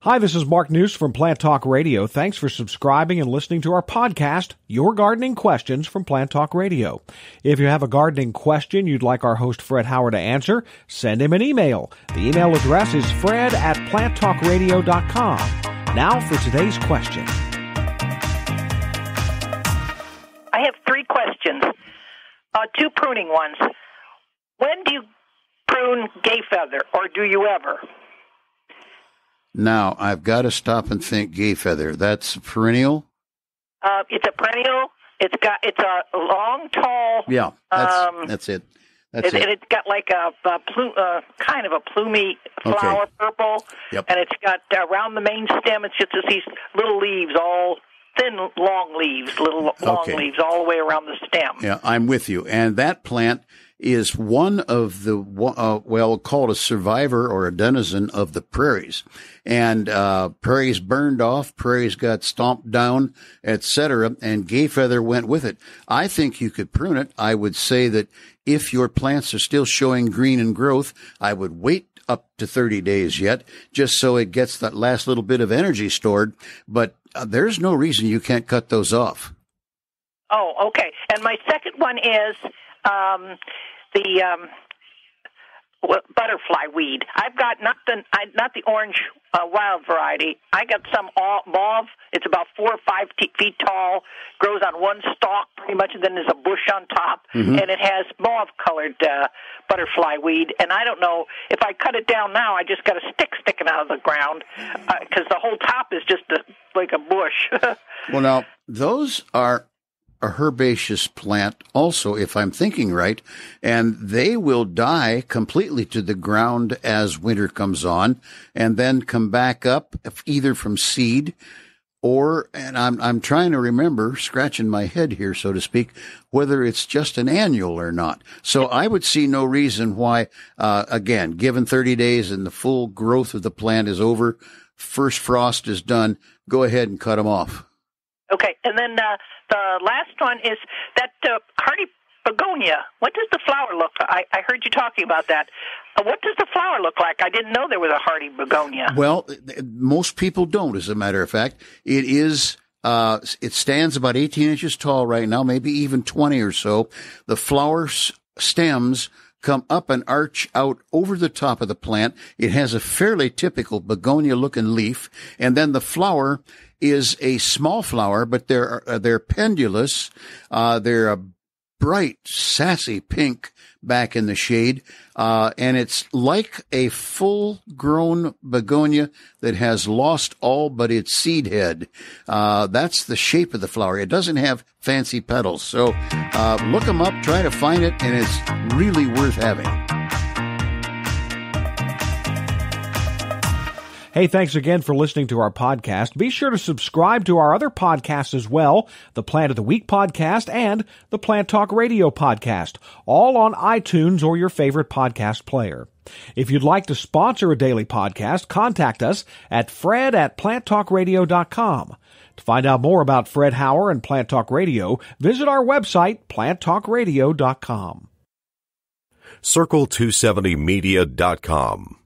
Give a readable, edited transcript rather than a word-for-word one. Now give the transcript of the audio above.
Hi, this is Mark News from Plant Talk Radio. Thanks for subscribing and listening to our podcast, Your Gardening Questions from Plant Talk Radio. If you have a gardening question you'd like our host Fred Howard to answer, send him an email. The email address is fred@planttalkradio.com. Now for today's question. I have 3 questions, 2 pruning ones. When do you prune gay feather, or do you ever? Now, I've got to stop and think gay feather. That's perennial? It's a perennial. It's a long, tall. Yeah, that's it. It's got like a kind of a plumy flower, purple. Yep. And it's got around the main stem. It's just these little leaves, all thin, long leaves, leaves all the way around the stem. Yeah, I'm with you. And that plant is one of the, called a survivor or a denizen of the prairies. And prairies burned off, prairies got stomped down, etc., and gay feather went with it. I think you could prune it. I would say that if your plants are still showing green and growth, I would wait up to 30 days yet, just so it gets that last little bit of energy stored. But there's no reason you can't cut those off. Oh, okay. And my second one is the butterfly weed. I've got not the orange wild variety. I got some mauve. It's about 4 or 5 feet tall, grows on one stalk pretty much, and then there's a bush on top, and it has mauve-colored butterfly weed. And I don't know, if I cut it down now, I just got a stick sticking out of the ground because the whole top is just like a bush. Well, now, those are a herbaceous plant also, if I'm thinking right, and they will die completely to the ground as winter comes on and then come back up either from seed or, and I'm trying to remember, scratching my head here, so to speak, whether it's just an annual or not. So I would see no reason why, again, given 30 days and the full growth of the plant is over, first frost is done, go ahead and cut them off. Okay, and then the last one is that hardy begonia. What does the flower look like? I heard you talking about that. What does the flower look like? I didn't know there was a hardy begonia. Well, most people don't, as a matter of fact. It is, it stands about 18 inches tall right now, maybe even 20 or so. The flower stems come up and arch out over the top of the plant. It has a fairly typical begonia-looking leaf, and then the flower is a small flower, but they're pendulous. They're a bright, sassy pink back in the shade, and it's like a full-grown begonia that has lost all but its seed head. That's the shape of the flower. It doesn't have fancy petals, so look them up, try to find it, and it's really worth having. Hey, thanks again for listening to our podcast. Be sure to subscribe to our other podcasts as well, the Plant of the Week podcast and the Plant Talk Radio podcast, all on iTunes or your favorite podcast player. If you'd like to sponsor a daily podcast, contact us at fred@planttalkradio.com. To find out more about Fred Howard and Plant Talk Radio, visit our website, planttalkradio.com. Circle270media.com